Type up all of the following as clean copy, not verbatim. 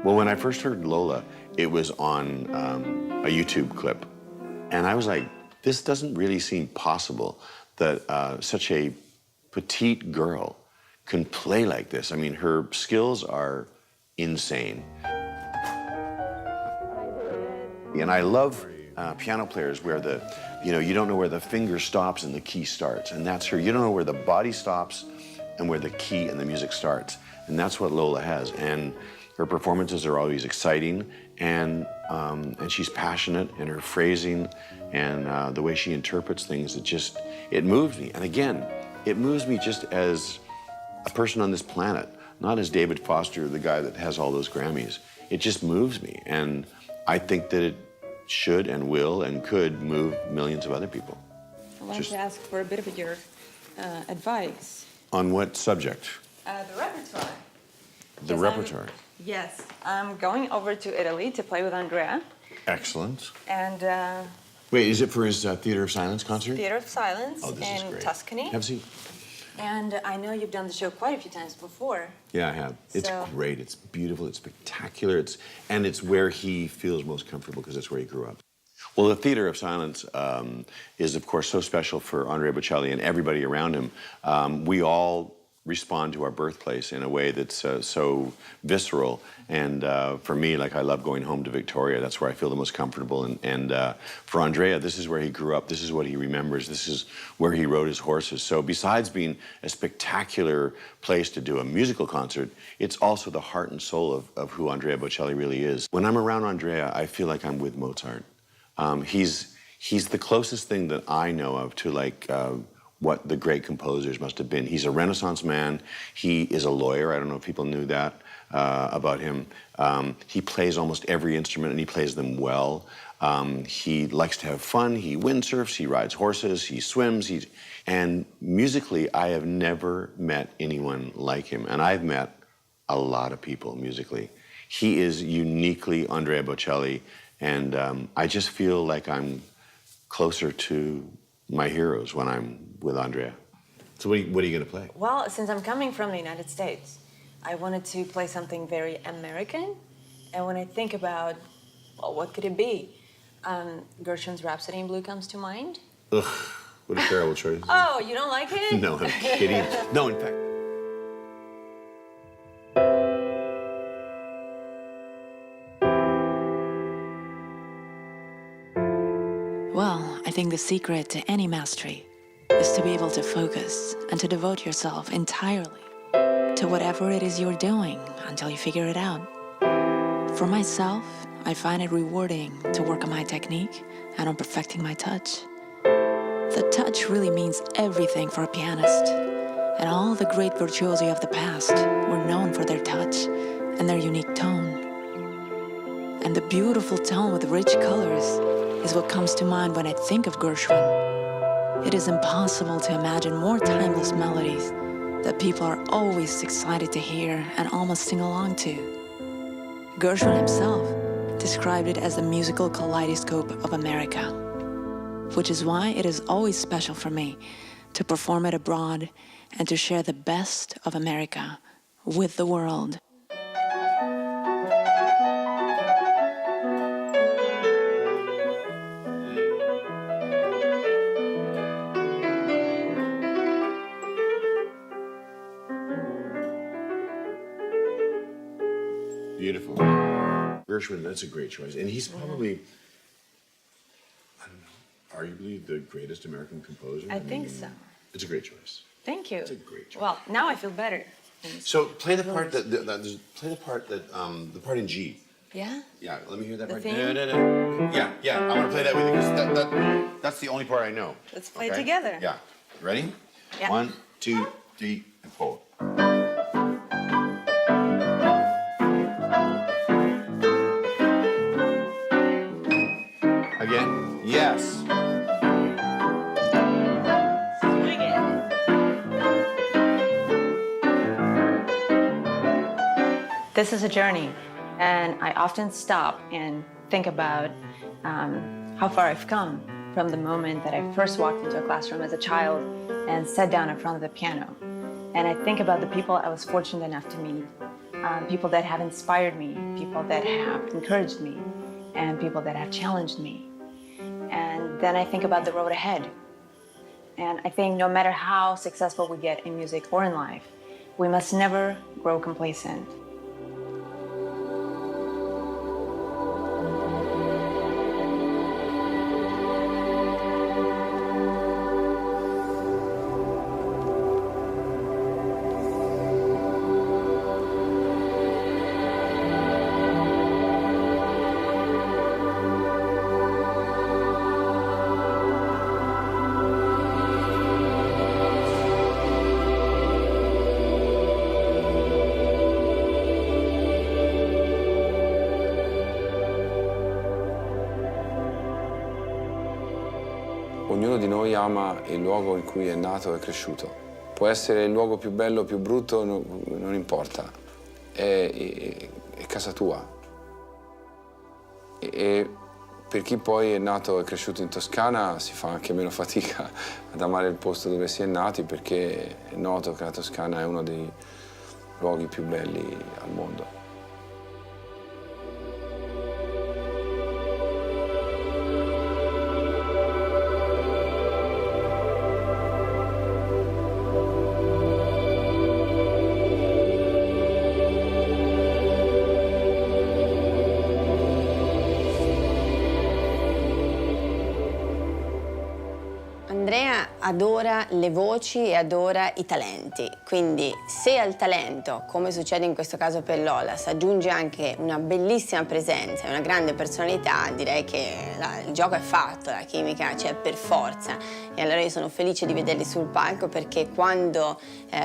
Well, when I first heard Lola, it was on a YouTube clip. And I was like, this doesn't really seem possible that such a petite girl can play like this. I mean, her skills are insane. And I love piano players where you don't know where the finger stops and the key starts. And that's her. You don't know where the body stops and where the key and the music starts. And that's what Lola has. And her performances are always exciting, and she's passionate, and her phrasing and the way she interprets things, it moves me. And again, it moves me just as a person on this planet, not as David Foster, the guy that has all those Grammys. It just moves me, and I think that it should and will and could move millions of other people. I wanted to ask for a bit of your advice. On what subject? The repertoire. The repertoire? Yes. I'm going over to Italy to play with Andrea. Excellent. And... Wait, is it for his Theater of Silence concert? Theater of Silence in Tuscany. Have a seat. And I know you've done the show quite a few times before. Yeah, I have. It's great. It's beautiful. It's spectacular. And it's where he feels most comfortable because it's where he grew up. Well, the Theater of Silence is, of course, so special for Andrea Bocelli and everybody around him. We all respond to our birthplace in a way that's so visceral. And for me, like, I love going home to Victoria. That's where I feel the most comfortable. And for Andrea, this is where he grew up. This is what he remembers. This is where he rode his horses. So besides being a spectacular place to do a musical concert, it's also the heart and soul of who Andrea Bocelli really is. When I'm around Andrea, I feel like I'm with Mozart. He's the closest thing that I know of to, like, what the great composers must have been. He's a Renaissance man. He is a lawyer. I don't know if people knew that about him. He plays almost every instrument, and he plays them well. He likes to have fun. He windsurfs. He rides horses. He swims. And musically, I have never met anyone like him. And I've met a lot of people musically. He is uniquely Andrea Bocelli, and I just feel like I'm closer to my heroes when I'm with Andrea. So what are you going to play? Well, since I'm coming from the United States, I wanted to play something very American. And when I think about, well, what could it be? Gershwin's Rhapsody in Blue comes to mind. Ugh, what a terrible choice. Oh, you don't like it? No, I'm kidding. No, in fact. Well, I think the secret to any mastery is to be able to focus and to devote yourself entirely to whatever it is you're doing until you figure it out. For myself, I find it rewarding to work on my technique and on perfecting my touch. The touch really means everything for a pianist, and all the great virtuosi of the past were known for their touch and their unique tone. And the beautiful tone with rich colors is what comes to mind when I think of Gershwin. It is impossible to imagine more timeless melodies that people are always excited to hear and almost sing along to. Gershwin himself described it as the musical kaleidoscope of America, which is why it is always special for me to perform it abroad and to share the best of America with the world. Beautiful. Gershwin, that's a great choice. And he's probably, I don't know, arguably the greatest American composer. I think so. It's a great choice. Thank you. It's a great choice. Well, now I feel better. So play the part the part in G. Yeah? Yeah, let me hear that The part. theme? Da, da, da. Yeah, I want to play that with you because that's the only part I know. Let's play it together. Yeah. Ready? Yeah. 1, 2, 3, and 4. Again? Yes. Swing it. This is a journey, and I often stop and think about how far I've come from the moment that I first walked into a classroom as a child and sat down in front of the piano. And I think about the people I was fortunate enough to meet, people that have inspired me, people that have encouraged me, and people that have challenged me. And then I think about the road ahead. And I think no matter how successful we get in music or in life, we must never grow complacent. Ognuno di noi ama il luogo in cui è nato e cresciuto. Può essere il luogo più bello o più brutto, non importa, è casa tua. E per chi poi è nato e cresciuto in Toscana si fa anche meno fatica ad amare il posto dove si è nati, perché è noto che la Toscana è uno dei luoghi più belli al mondo. Andrea adora le voci e adora i talenti, quindi se al talento, come succede in questo caso per Lola, si aggiunge anche una bellissima presenza e una grande personalità, direi che il gioco è fatto, la chimica c'è per forza. E allora io sono felice di vederli sul palco, perché quando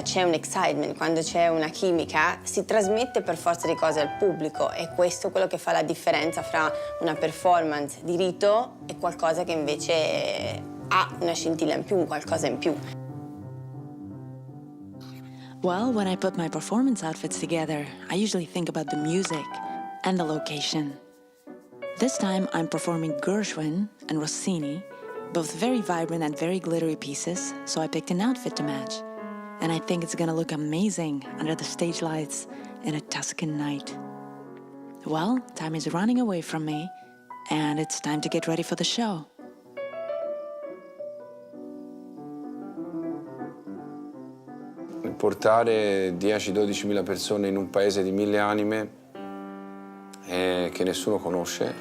c'è un excitement, quando c'è una chimica, si trasmette per forza di cose al pubblico, e questo è quello che fa la differenza fra una performance di rito e qualcosa che invece ha una scintilla in più, un qualcosa in più. Well, when I put my performance outfits together, I usually think about the music and the location. This time I'm performing Gershwin and Rossini, both very vibrant and very glittery pieces, so I picked an outfit to match. And I think it's gonna look amazing under the stage lights in a Tuscan night. Well, time is running away from me, and it's time to get ready for the show. Portare 10-12 mila persone in un paese di 1000 anime che nessuno conosce,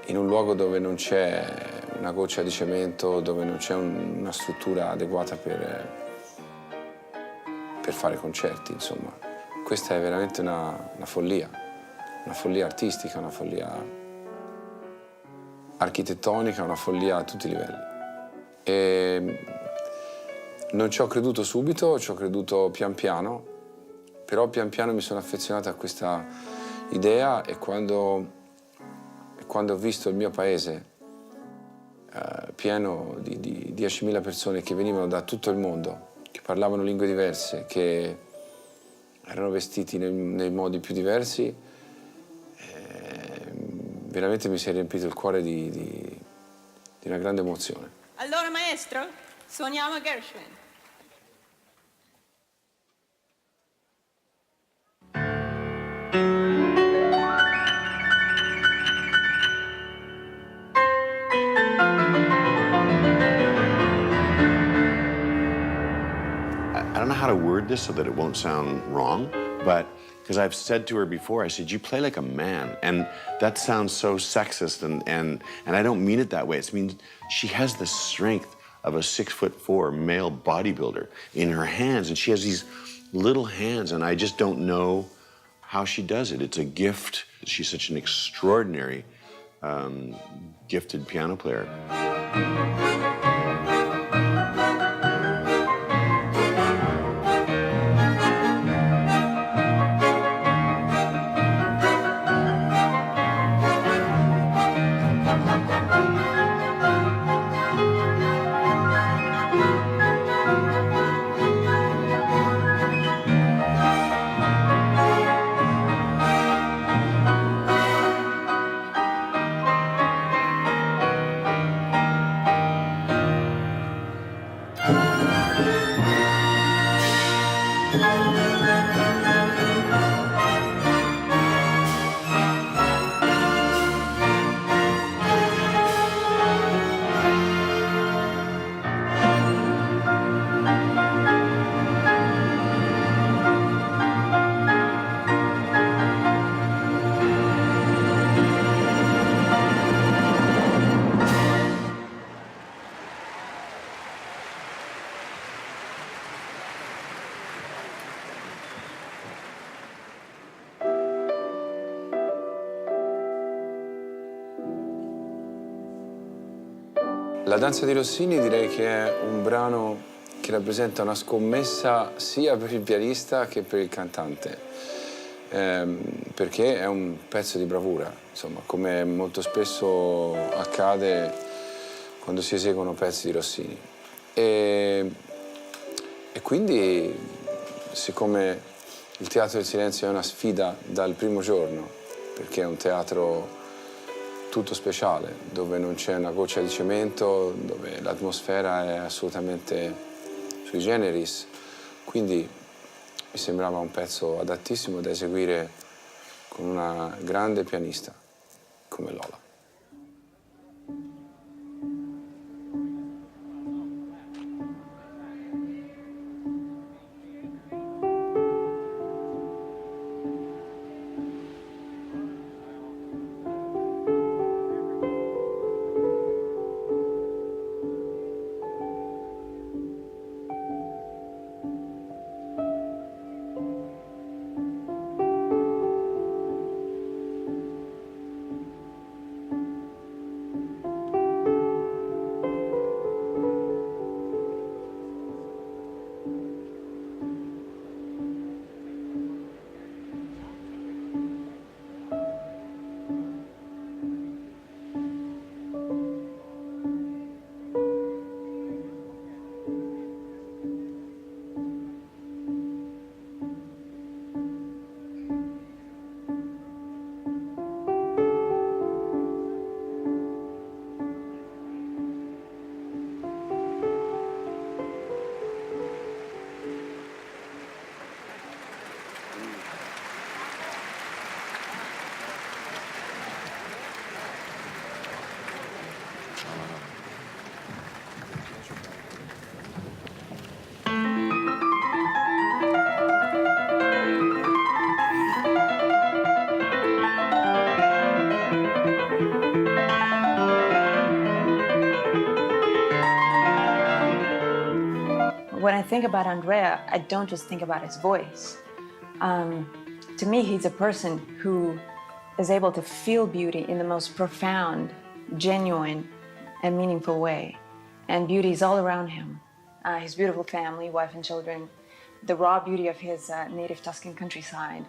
in un luogo dove non c'è una goccia di cemento, dove non c'è una struttura adeguata per fare concerti, insomma. Questa è veramente una follia artistica, una follia architettonica, una follia a tutti i livelli. E non ci ho creduto subito, ci ho creduto pian piano, però pian piano mi sono affezionato a questa idea, e quando ho visto il mio paese pieno di 10.000 persone che venivano da tutto il mondo, che parlavano lingue diverse, che erano vestiti nei modi più diversi, veramente mi si è riempito il cuore di una grande emozione. Allora maestro, suoniamo Gershwin. I don't know how to word this so that it won't sound wrong, but because I've said to her before, I said, you play like a man. And that sounds so sexist, and I don't mean it that way. It means she has the strength of a 6'4" male bodybuilder in her hands, and she has these little hands, and I just don't know how she does it. It's a gift. She's such an extraordinary, gifted piano player. La danza di Rossini direi che è un brano che rappresenta una scommessa sia per il pianista che per il cantante, perché è un pezzo di bravura, insomma, come molto spesso accade quando si eseguono pezzi di Rossini. E quindi, siccome il Teatro del Silenzio è una sfida dal primo giorno, perché è un teatro tutto speciale, dove non c'è una goccia di cemento, dove l'atmosfera è assolutamente sui generis, quindi mi sembrava un pezzo adattissimo da eseguire con una grande pianista come Lola. When I think about Andrea, I don't just think about his voice. To me, he's a person who is able to feel beauty in the most profound, genuine, and meaningful way. And beauty is all around him. His beautiful family, wife and children, the raw beauty of his native Tuscan countryside,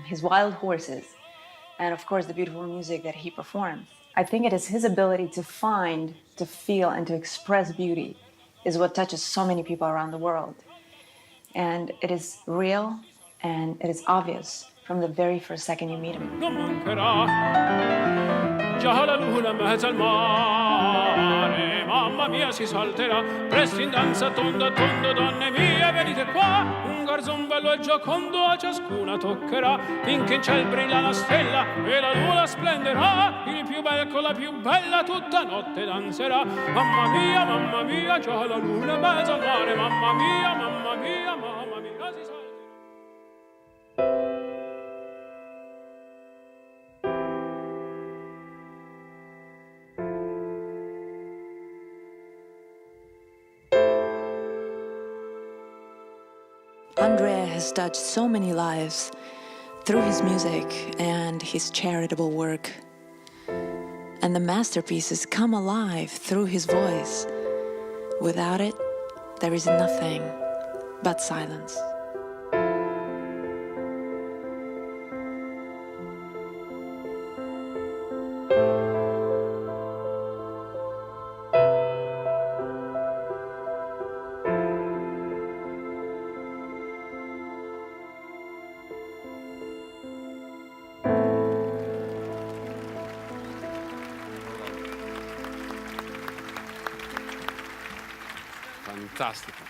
his wild horses, and of course the beautiful music that he performs. I think it is his ability to find, to feel, and to express beauty is what touches so many people around the world. And it is real and it is obvious from the very first second you meet him. Non mancherà già la luna in mezzo al mare, mamma mia si salterà, presto in danza tondo tondo, donne mie venite qua, un garzon bello e giocondo a ciascuna toccherà, finché in ciel brilla la stella e la luna splenderà, il più bel con la più bella tutta notte danzerà, mamma mia già la luna in mezzo al mare, mamma mia si salterà. Andrea has touched so many lives through his music and his charitable work. And the masterpieces come alive through his voice. Without it, there is nothing but silence. Fantastico.